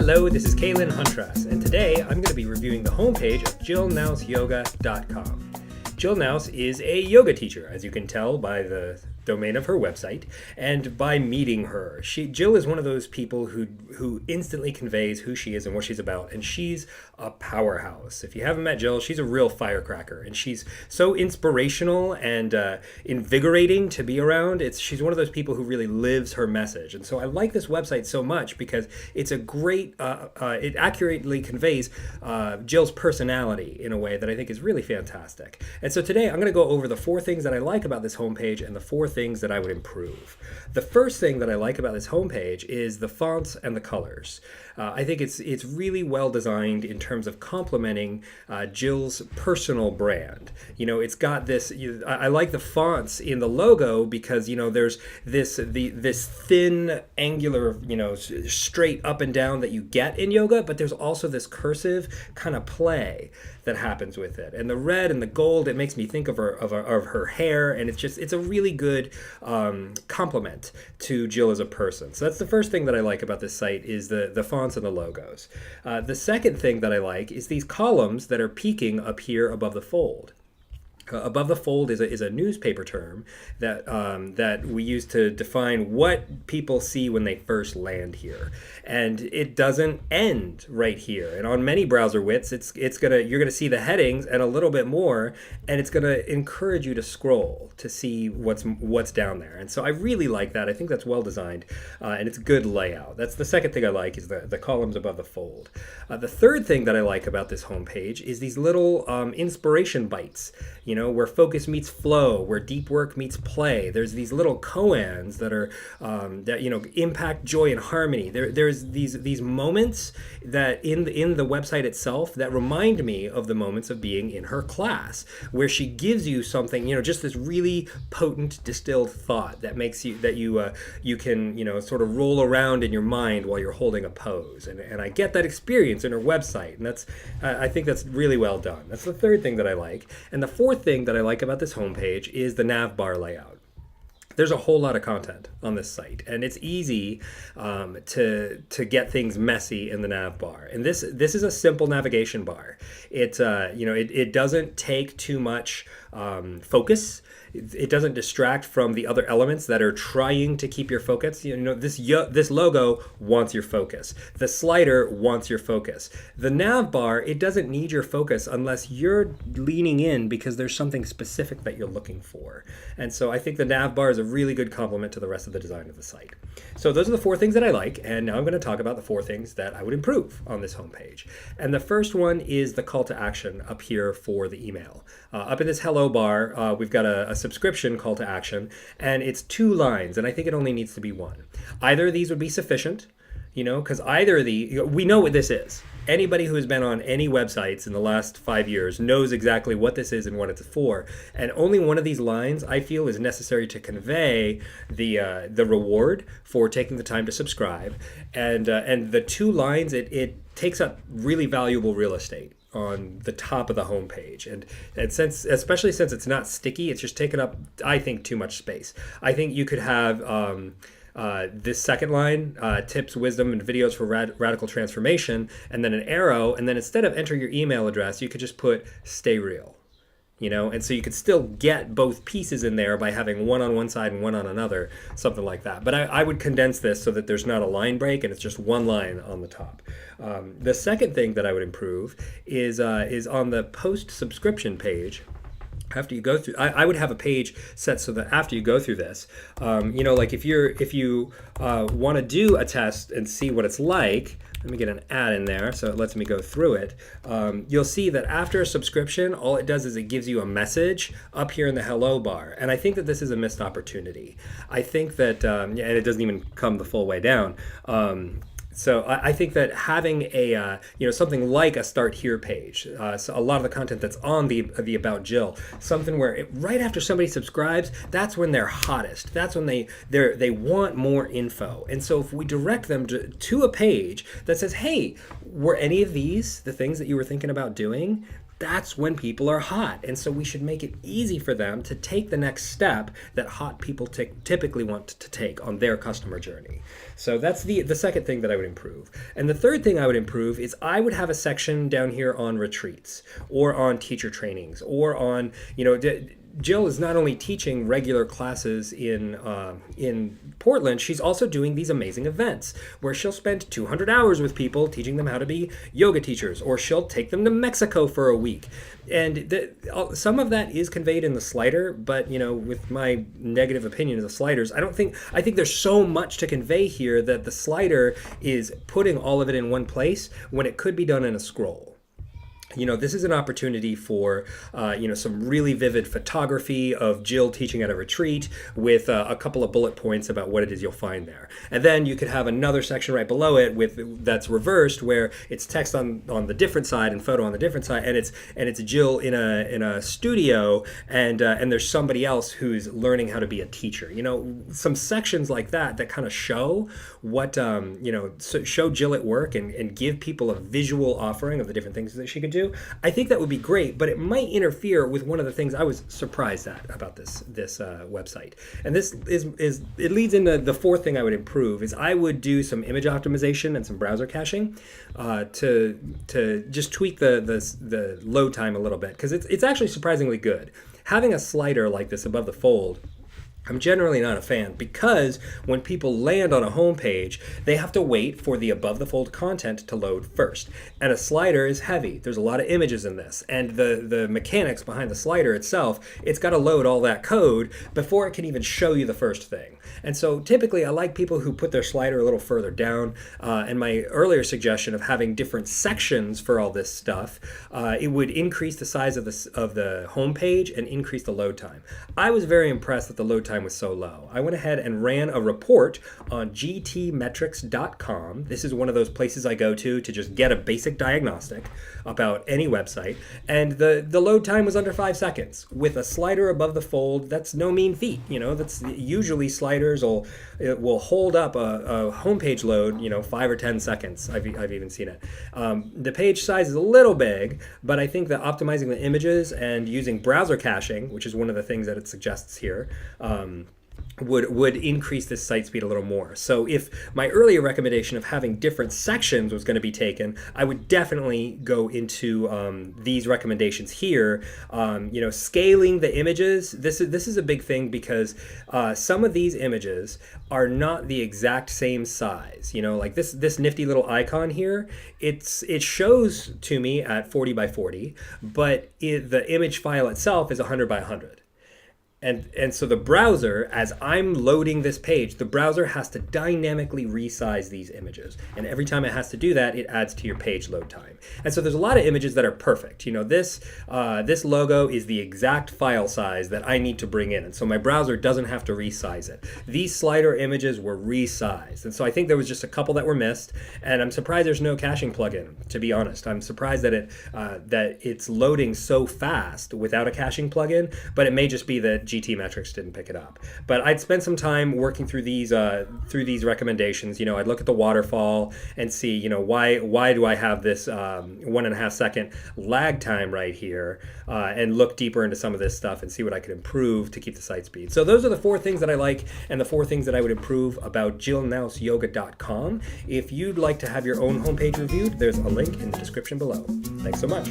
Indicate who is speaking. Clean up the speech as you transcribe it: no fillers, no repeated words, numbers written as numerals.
Speaker 1: Hello, this is Caelan Huntress, and today I'm going to be reviewing the homepage of JillNousYoga.com. Jill Nouse is a yoga teacher, as you can tell by the domain of her website, and by meeting her. Jill is one of those people who instantly conveys who she is and what she's about, and she's a powerhouse. If you haven't met Jill, she's a real firecracker, and she's so inspirational and invigorating to be around. She's one of those people who really lives her message, and so I like this website so much because it's a great, it accurately conveys Jill's personality in a way that I think is really fantastic. And so today I'm going to go over the 4 things that I like about this homepage and the 4 things that I would improve. The first thing that I like about this homepage is the fonts and the colors. I think it's really well designed in terms of complementing Jill's personal brand. You know, it's got this. I like the fonts in the logo because there's this thin, angular, straight up and down that you get in yoga, but there's also this cursive kind of play that happens with it. And the red and the gold, it makes me think of her hair, and it's a really good compliment to Jill as a person. So that's the first thing that I like about this site is the fonts and the logos. The second thing that I like is these columns that are peeking up here above the fold. Above the fold is a newspaper term that we use to define what people see when they first land here, and it doesn't end right here. And on many browser widths, you're gonna see the headings and a little bit more, and it's gonna encourage you to scroll to see what's down there. And so I really like that. I think that's well designed, and it's good layout. That's the second thing I like is the columns above the fold. The third thing that I like about this homepage is these little inspiration bites. Where focus meets flow, where deep work meets play. There's these little koans that are impact joy and harmony. There's these moments that in the website itself that remind me of the moments of being in her class, where she gives you something, just this really potent distilled thought that makes you can sort of roll around in your mind while you're holding a pose. And I get that experience in her website, and I think that's really well done. That's the third thing that I like. And the fourth thing that I like about this homepage is the Nav Bar Layout. There's a whole lot of content on this site, and it's easy to get things messy in the nav bar. And this is a simple navigation bar. It doesn't take too much focus. It doesn't distract from the other elements that are trying to keep your focus. This logo wants your focus. The slider wants your focus. The nav bar, it doesn't need your focus unless you're leaning in because there's something specific that you're looking for. And so I think the nav bar is a really good complement to the rest of the design of the site. So those are the 4 things that I like, and now I'm going to talk about the 4 things that I would improve on this homepage. And the first one is the call to action up here for the email. Up in this hello bar, we've got a subscription call to action, and it's 2 lines, and I think it only needs to be 1. Either of these would be sufficient, because we know what this is. Anybody who has been on any websites in the last 5 years knows exactly what this is and what it's for. And only one of these lines, I feel, is necessary to convey the reward for taking the time to subscribe. And the 2 lines, it takes up really valuable real estate on the top of the homepage, and especially since it's not sticky, it's just taken up, I think, too much space. I think you could have this second line, tips, wisdom, and videos for radical transformation, and then an arrow, and then instead of enter your email address, you could just put stay real. And so you could still get both pieces in there by having one on one side and one on another, something like that. But I would condense this so that there's not a line break and it's just one line on the top. The second thing that I would improve is on the post subscription page. After you go through, I would have a page set so that after you go through this, like if you want to do a test and see what it's like, let me get an ad in there so it lets me go through it. You'll see that after a subscription, all it does is it gives you a message up here in the hello bar. And I think that this is a missed opportunity. I think that, and it doesn't even come the full way down. So I think that having a something like a Start Here page, so a lot of the content that's on the About Jill, something where right after somebody subscribes, that's when they're hottest. That's when they want more info. And so if we direct them to a page that says, hey, were any of these the things that you were thinking about doing? that's when people are hot. And so we should make it easy for them to take the next step that hot people typically want to take on their customer journey. So that's the second thing that I would improve. And the third thing I would improve is I would have a section down here on retreats or on teacher trainings or on, Jill is not only teaching regular classes in Portland, she's also doing these amazing events where she'll spend 200 hours with people teaching them how to be yoga teachers, or she'll take them to Mexico for a week. And some of that is conveyed in the slider, but with my negative opinion of the sliders, I think there's so much to convey here that the slider is putting all of it in one place when it could be done in a scroll. This is an opportunity for, some really vivid photography of Jill teaching at a retreat with a couple of bullet points about what it is you'll find there. And then you could have another section right below it that's reversed, where it's text on the different side and photo on the different side, and it's Jill in a studio, and there's somebody else who's learning how to be a teacher. Some sections like that kind of show what show Jill at work and give people a visual offering of the different things that she could do. I think that would be great, but it might interfere with one of the things I was surprised at about this website. And this it leads into the fourth thing I would improve is I would do some image optimization and some browser caching to just tweak the load time a little bit, because it's actually surprisingly good. Having a slider like this above the fold, I'm generally not a fan, because when people land on a home page, they have to wait for the above the fold content to load first. And a slider is heavy. There's a lot of images in this. And the mechanics behind the slider itself, it's got to load all that code before it can even show you the first thing. And so typically I like people who put their slider a little further down. And my earlier suggestion of having different sections for all this stuff, it would increase the size of the home page and increase the load time. I was very impressed that the load time was so low. I went ahead and ran a report on gtmetrics.com. This is one of those places I go to just get a basic diagnostic about any website, and the load time was under 5 seconds. With a slider above the fold, that's no mean feat. That's usually sliders will hold up a homepage load 5 or 10 seconds. I've even seen it. The page size is a little big, but I think that optimizing the images and using browser caching, which is one of the things that it suggests here, would increase this site speed a little more. So if my earlier recommendation of having different sections was going to be taken, I would definitely go into these recommendations here. Scaling the images. This is a big thing, because some of these images are not the exact same size. Like this nifty little icon here, it shows to me at 40 by 40, but the image file itself is 100 by 100. And so the browser, as I'm loading this page, the browser has to dynamically resize these images. And every time it has to do that, it adds to your page load time. And so there's a lot of images that are perfect. This logo is the exact file size that I need to bring in. And so my browser doesn't have to resize it. These slider images were resized. And so I think there was just a couple that were missed. And I'm surprised there's no caching plugin, to be honest. I'm surprised that it's loading so fast without a caching plugin, but it may just be that GT Metrics didn't pick it up. But I'd spend some time working through these recommendations. I'd look at the waterfall and see, why do I have this 1.5 second lag time right here, and look deeper into some of this stuff and see what I could improve to keep the site speed. So those are the 4 things that I like, and the 4 things that I would improve about jillnausyoga.com. If you'd like to have your own homepage reviewed, there's a link in the description below. Thanks so much.